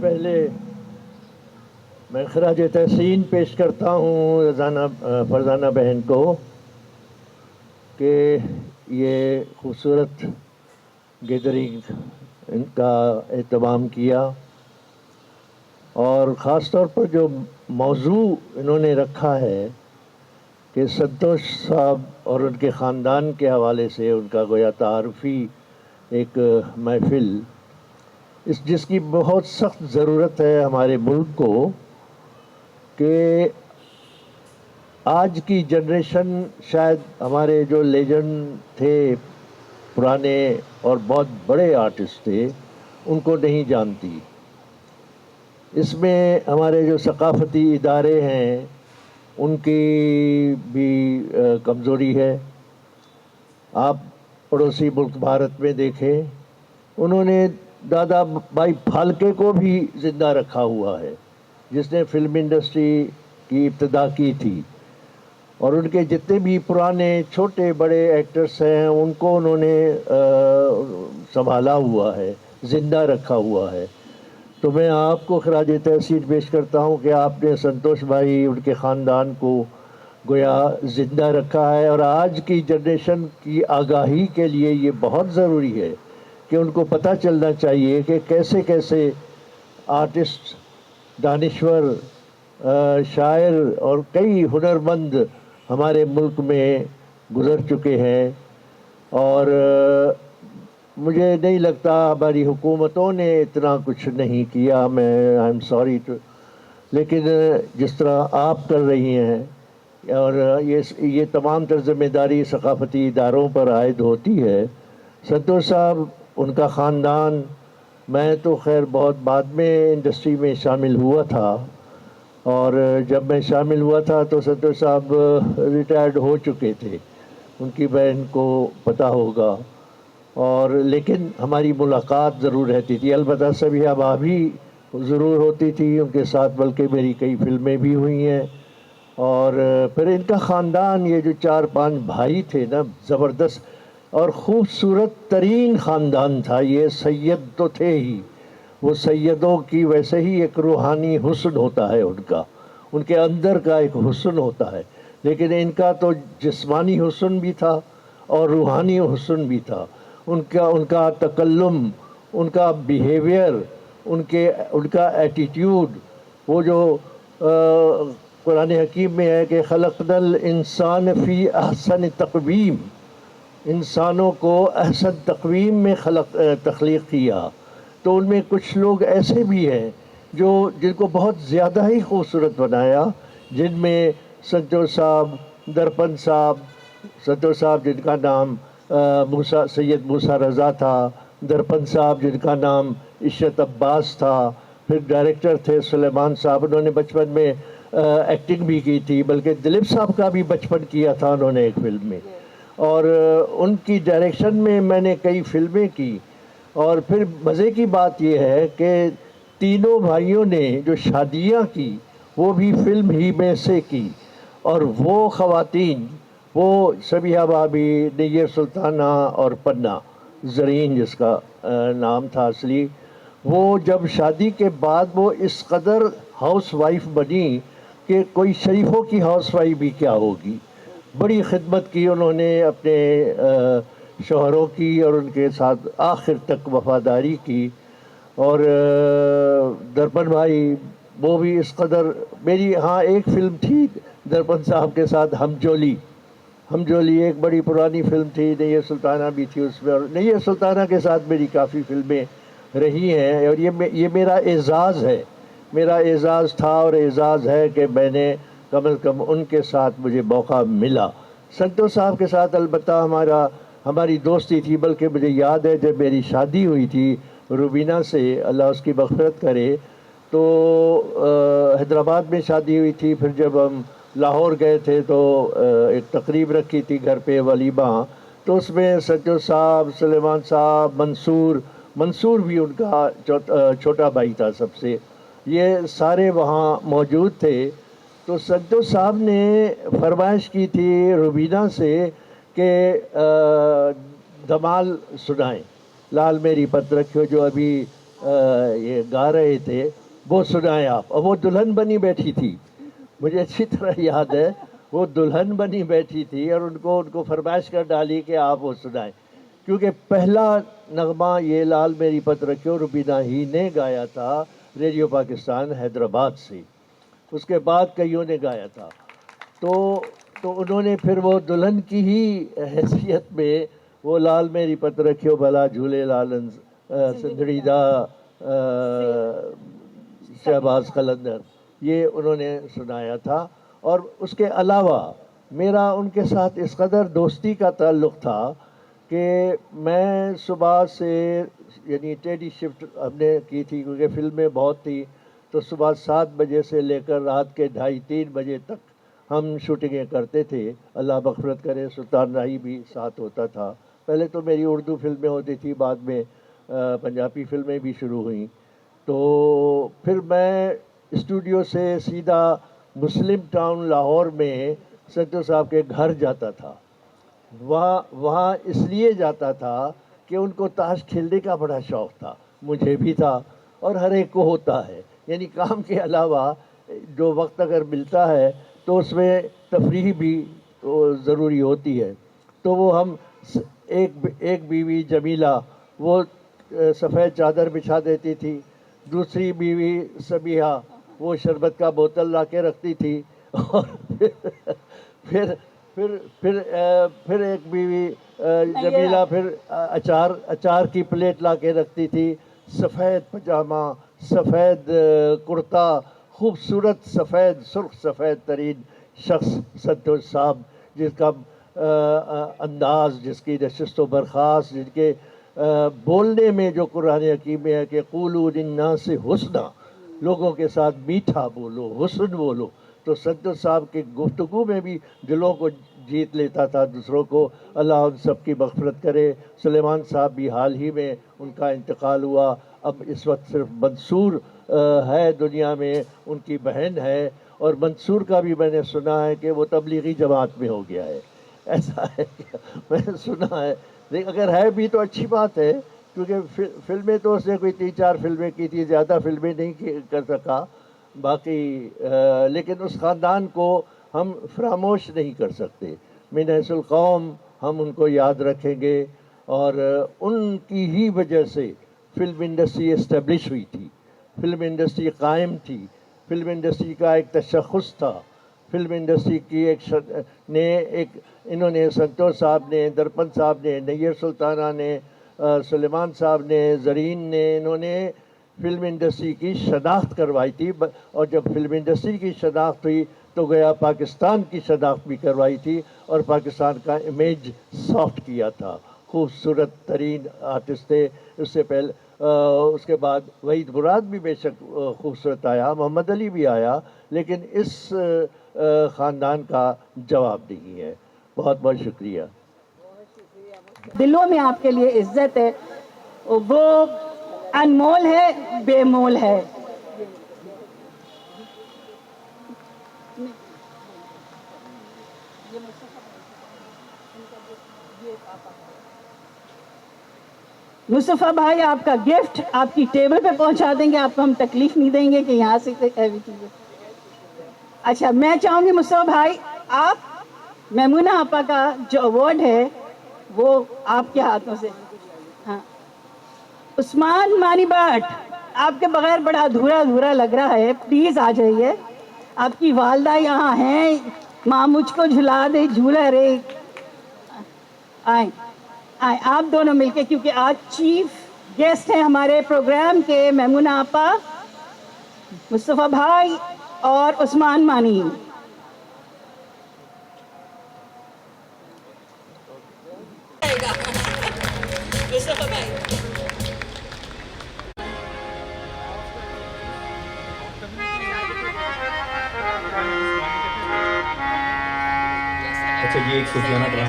پہلے میں خراج تحسین پیش کرتا ہوں فرزانہ بہن کو کہ یہ خوبصورت گیدرنگ ان کا اہتمام کیا، اور خاص طور پر جو موضوع انہوں نے رکھا ہے کہ سنتوش صاحب اور ان کے خاندان کے حوالے سے ان کا گویا تعارفی ایک محفل، جس کی بہت سخت ضرورت ہے ہمارے ملک کو، کہ آج کی جنریشن شاید ہمارے جو لیجنڈ تھے پرانے اور بہت بڑے آرٹسٹ تھے ان کو نہیں جانتی۔ اس میں ہمارے جو ثقافتی ادارے ہیں ان کی بھی کمزوری ہے۔ آپ پڑوسی ملک بھارت میں دیکھیں، انہوں نے دادا بھائی پھالکے کو بھی زندہ رکھا ہوا ہے، جس نے فلم انڈسٹری کی ابتدا کی تھی، اور ان کے جتنے بھی پرانے چھوٹے بڑے ایکٹرز ہیں ان کو انہوں نے سنبھالا ہوا ہے، زندہ رکھا ہوا ہے۔ تو میں آپ کو خراج تحسین پیش کرتا ہوں کہ آپ نے سنتوش بھائی ان کے خاندان کو گویا زندہ رکھا ہے، اور آج کی جنریشن کی آگاہی کے لیے یہ بہت ضروری ہے کہ ان کو پتہ چلنا چاہیے کہ کیسے کیسے آرٹسٹ، دانشور، شاعر اور کئی ہنرمند ہمارے ملک میں گزر چکے ہیں، اور مجھے نہیں لگتا ہماری حکومتوں نے اتنا کچھ نہیں کیا۔ میں آئی ایم سوری ٹو، لیکن جس طرح آپ کر رہی ہیں، اور یہ تمام تر ذمہ داری ثقافتی اداروں پر عائد ہوتی ہے۔ سنتوش صاحب، ان کا خاندان، میں تو خیر بہت بعد میں انڈسٹری میں شامل ہوا تھا، اور جب میں شامل ہوا تھا تو سنتوش صاحب ریٹائرڈ ہو چکے تھے، ان کی بہن کو پتہ ہوگا، اور لیکن ہماری ملاقات ضرور رہتی تھی، البتہ سبیہ بھابھی ضرور ہوتی تھی ان کے ساتھ، بلکہ میری کئی فلمیں بھی ہوئی ہیں۔ اور پھر ان کا خاندان، یہ جو 4-5 بھائی تھے نا، زبردست اور خوبصورت ترین خاندان تھا یہ۔ سید تو تھے ہی، وہ سیدوں کی ویسے ہی ایک روحانی حسن ہوتا ہے ان کے اندر کا ایک حسن ہوتا ہے، لیکن ان کا تو جسمانی حسن بھی تھا اور روحانی حسن بھی تھا۔ ان کا تکلم، ان کا بیہیویئر، ان کا ایٹیٹیوڈ، وہ جو قرآن حکیم میں ہے کہ خلقنا الانسان فی احسن تقویم، انسانوں کو احسن تقویم میں تخلیق کیا۔ تو ان میں کچھ لوگ ایسے بھی ہیں جن کو بہت زیادہ ہی خوبصورت بنایا، جن میں سنتوش صاحب، درپن صاحب، سنتوش صاحب جن کا نام سید موسیٰ رضا تھا، درپن صاحب جن کا نام عشرت عباس تھا، پھر ڈائریکٹر تھے سلیمان صاحب، انہوں نے بچپن میں ایکٹنگ بھی کی تھی، بلکہ دلیپ صاحب کا بھی بچپن کیا تھا انہوں نے ایک فلم میں، اور ان کی ڈائریکشن میں میں نے کئی فلمیں کی۔ اور پھر مزے کی بات یہ ہے کہ تینوں بھائیوں نے جو شادیاں کی وہ بھی فلم ہی میں سے کی، اور وہ خواتین، وہ سبیہ بھابھی، نیر سلطانہ اور پنہ زرین جس کا نام تھا اصلی، وہ جب شادی کے بعد وہ اس قدر ہاؤس وائف بنی کہ کوئی شریفوں کی ہاؤس وائف بھی کیا ہوگی۔ بڑی خدمت کی انہوں نے اپنے شوہروں کی، اور ان کے ساتھ آخر تک وفاداری کی۔ اور درپن بھائی، وہ بھی اس قدر، میری ہاں ایک فلم تھی درپن صاحب کے ساتھ، ہم جولی ایک بڑی پرانی فلم تھی، نیر سلطانہ بھی تھی اس میں، اور نیر سلطانہ کے ساتھ میری کافی فلمیں رہی ہیں، اور یہ میرا اعزاز ہے، میرا اعزاز تھا اور اعزاز ہے کہ میں نے کم از کم ان کے ساتھ مجھے موقع ملا۔ سنتوش صاحب کے ساتھ البتہ ہماری دوستی تھی، بلکہ مجھے یاد ہے جب میری شادی ہوئی تھی روبینہ سے، اللہ اس کی مغفرت کرے، تو حیدرآباد میں شادی ہوئی تھی، پھر جب ہم لاہور گئے تھے تو ایک تقریب رکھی تھی گھر پہ، ولیمہ، تو اس میں سنتوش صاحب، سلیمان صاحب، منصور بھی ان کا چھوٹا بھائی تھا سب سے، یہ سارے وہاں موجود تھے۔ تو سنتوش صاحب نے فرمائش کی تھی روبینہ سے کہ دھمال سنائیں، لال میری پت رکھیو، جو ابھی ये गा रहे थे वो सुनाए आप। और वो दुल्हन बनी बैठी थी, मुझे अच्छी तरह याद है, वो दुल्हन बनी बैठी थी और उनको फरमाइश कर डाली कि आप वो सुनाएं, क्योंकि पहला नगमा ये लाल मेरी पत रखियो रुबीना ही ने गाया था रेडियो पाकिस्तान हैदराबाद से, उसके बाद कईयों ने गाया था। तो उन्होंने फिर वो दुल्हन की ही हैसियत में वो लाल मेरी पत रखियो भला झूले लालन सिंधड़ीदा शहबाज कलंदर, ये उन्होंने सुनाया था। और उसके अलावा मेरा उनके साथ इस कदर दोस्ती का ताल्लुक़ था कि मैं सुबह से, यानी टेडी शिफ्ट हमने की थी क्योंकि फिल्में बहुत थी, तो सुबह 7 बजे से लेकर रात के 2:30-3 बजे तक हम शूटिंगें करते थे। अल्लाह मग़फ़िरत करे, सुल्तान राही भी साथ होता था। पहले तो मेरी उर्दू फिल्में होती थी, बाद में पंजाबी फिल्में भी शुरू हुई। तो फिर मैं स्टूडियो से सीधा मुस्लिम टाउन लाहौर में संतो साहब के घर जाता था। वहाँ इसलिए जाता था कि उनको ताश खेलने का बड़ा शौक़ था, मुझे भी था और हर एक को होता है। यानी काम के अलावा जो वक्त अगर मिलता है तो उसमें तफरीह भी ज़रूरी होती है। तो वो हम एक बीवी जमीला वो सफ़ेद चादर बिछा देती थी, दूसरी बीवी सबिहा वो शरबत का बोतल ला के रखती थी, और फिर एक बीवी जमीला फिर अचार की प्लेट ला के रखती थी। सफ़ेद पजामा, सफ़ेद कुर्ता, खूबसूरत सफ़ेद सुर्ख सफ़ेद तरीन शख्स संतोष साहब, जिसका अंदाज़, जिसकी नशिस्त व बर्खास्त, जिनके बोलने में जो कुरान हकीम में है कि क़ूलू लिन्नासि हुस्ना, लोगों के साथ मीठा बोलो, हुस्न बोलो। तो संतोष साहब की गुफ्तगू में भी दिलों को जीत लेता था दूसरों को। अल्लाह उन सब की मग़फ़िरत करे। सुलेमान साहब भी हाल ही में उनका इंतकाल हुआ। अब इस वक्त सिर्फ मंसूर है दुनिया में, उनकी बहन है, और मंसूर का भी मैंने सुना है कि वो तबलीगी जमात में हो गया है, ऐसा है मैंने सुना है। लेकिन अगर है भी तो अच्छी बात है, क्योंकि फिल्में तो उसने कोई 3-4 फिल्में की थी, ज़्यादा फिल्में नहीं कर सका बाकी। लेकिन उस ख़ानदान को हम फरामोश नहीं कर सकते। मिनहसुल कौम हम उनको याद रखेंगे, और उनकी ही वजह से फ़िल्म इंडस्ट्री इस्टेब्लिश हुई थी, फ़िल्म इंडस्ट्री कायम थी, फ़िल्म इंडस्ट्री का एक तशख़्ख़ुस था। फ़िल्म इंडस्ट्री की इन्होंने संतोष साहब ने, दरपन साहब ने, नैयर सुल्ताना ने, सुलेमान साहब ने, ज़रीन ने, इन्होंने फ़िल्म इंडस्ट्री की शनाख्त करवाई थी। और जब फ़िल्म इंडस्ट्री की शनाख्त हुई तो गया पाकिस्तान की शनाख्त भी करवाई थी, और पाकिस्तान का इमेज सॉफ्ट किया था। खूबसूरत तरीन आर्टिस्ट थे। उससे पहले उसके बाद वहीद मुराद भी बेशक खूबसूरत आया, मोहम्मद अली भी आया, लेकिन इस ख़ानदान का जवाब नहीं है। बहुत बहुत शुक्रिया। दिलों में आपके लिए इज्जत है, वो अनमोल है, बेमोल है। मुस्तफ़ा भाई आपका गिफ्ट आपकी टेबल पे पहुंचा देंगे, आपको हम तकलीफ नहीं देंगे कि यहाँ से हैवी चीज़ें। अच्छा, मैं चाहूँगी मुस्तफ़ा भाई, आप मेमुना आपा का जो अवार्ड है वो आपके हाथों से। हाँ, उस्मान मानी भट्ट, आपके बगैर बड़ा अधूरा अधूरा लग रहा है, प्लीज़ आ जाइए। आपकी वालदा यहाँ हैं, माँ मुझको झुला दे झूला रे। आए आए आप दोनों मिलके, क्योंकि आज चीफ गेस्ट हैं हमारे प्रोग्राम के, मेमुना आपा, मुस्तफ़ा भाई और उस्मान मानी। अच्छा, ये एक सूफियाना ड्रामा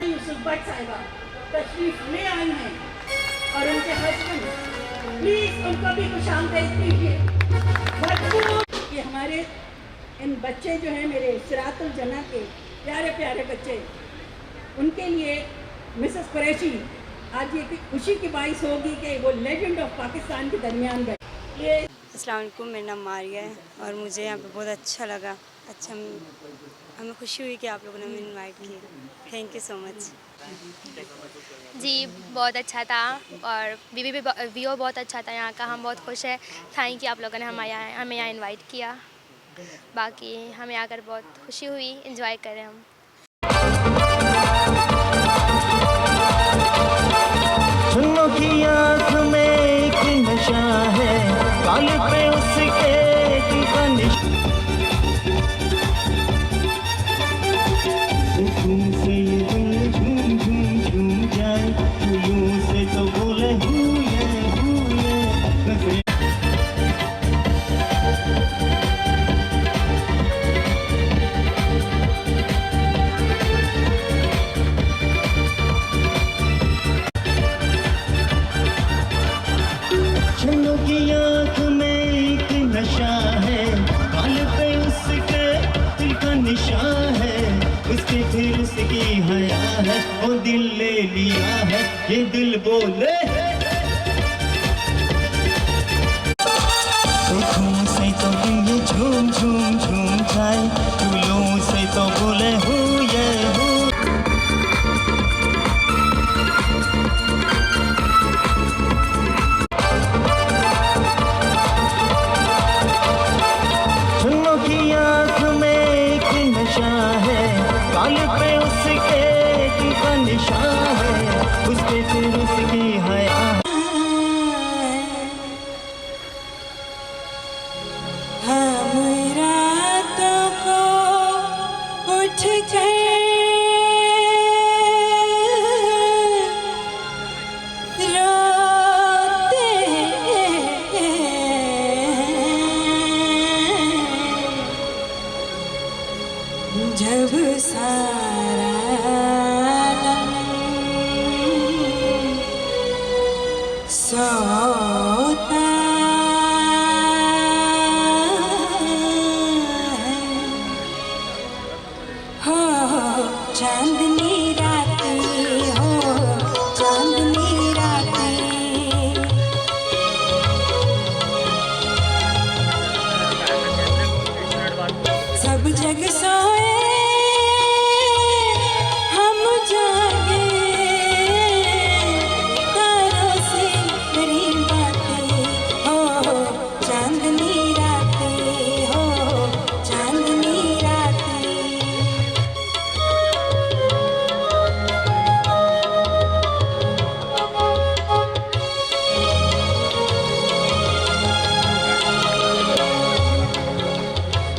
यूसुफ भट्ट साहिबा तशरीफ ले आई हैं और उनके हस्बैंड, प्लीज उनको भी खुशामदीद कीजिए। भरपूर कि हमारे इन बच्चे जो हैं मेरे सिरातुल जन्नत के प्यारे प्यारे बच्चे, उनके लिए मिसेस कुरैशी आज ये खुशी की बाइस होगी कि वो लेजेंड ऑफ पाकिस्तान के दरमियान गए। ये अस्सलाम वालेकुम, मेरा नाम मारिया है और मुझे यहाँ पे बहुत अच्छा लगा। अच्छा, हमें खुशी हुई कि आप लोगों ने हमें इनवाइट किया। Thank you so much. जी बहुत अच्छा था और व्यू बहुत अच्छा था यहाँ का। हम बहुत खुश हैं। थैंक यू आप लोगों ने हमें यहाँ इनवाइट किया। बाकी हमें आकर बहुत खुशी हुई। एंजॉय करें हम। सुनो की आँख में एक नशा है, गाल पे उसके एक निशान। सुकून से ये दिल झूम झूम झूम जाए, यूं से तो बोले हुए चन्नों की आँख में एक नशा है, गाल पे उसके दिल का निशान है, उसके फिर उसकी हया है, वो दिल ले लिया है, ये दिल बोले सुकून से तो दिल झूम झूम झूम जाए, फूलों से तो बोले हुए हो। सुनो की आँख में एक नशा है, गाल पे उसके दिल का निशान है, उसके फिर उसकी हया। हम रातों को उठ कर रोते जब सारा आलम सोता हो चांदनी रातें, हो चांदनी रातें, सब जग सोए हम जागे, तारों से भरी बातें, हो चांदनी रातें, हो चांदनी रातें।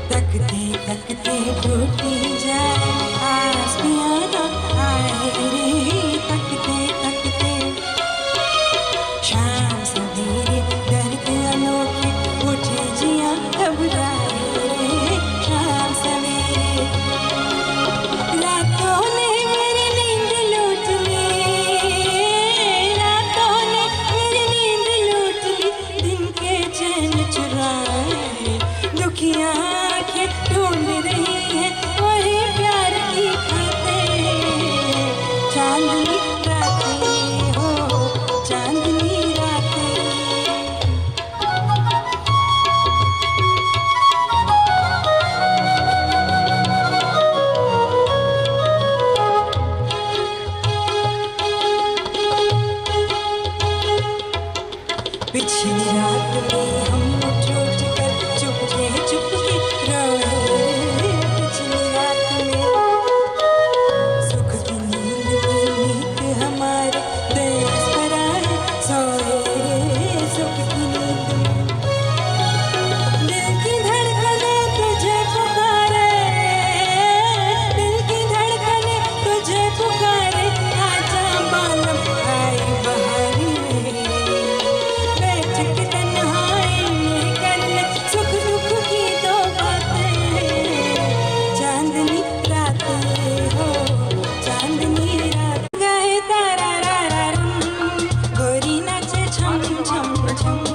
तकते तकते टूटी जाए आस पियाना आए रे, तकते तकते शाम सवेरे दर्द अनोखे उठे जिया घबराए रे, शाम सवेरे रातों ने मेरी नींद लूट ली, रातों ने मेरी नींद लूट ली, दिन के चैन चुराए, दुखियाँ आँखें ढूंढ रही है वही प्यार की खातिर। चांदनी रातें, हो चांदनी रातें। पिछली रात में हम उठ उठ कर चुपके रोए, पिछली रात में सुख की नींद में नींद हमारे देश पर आए, सोए सुख की नींद में छम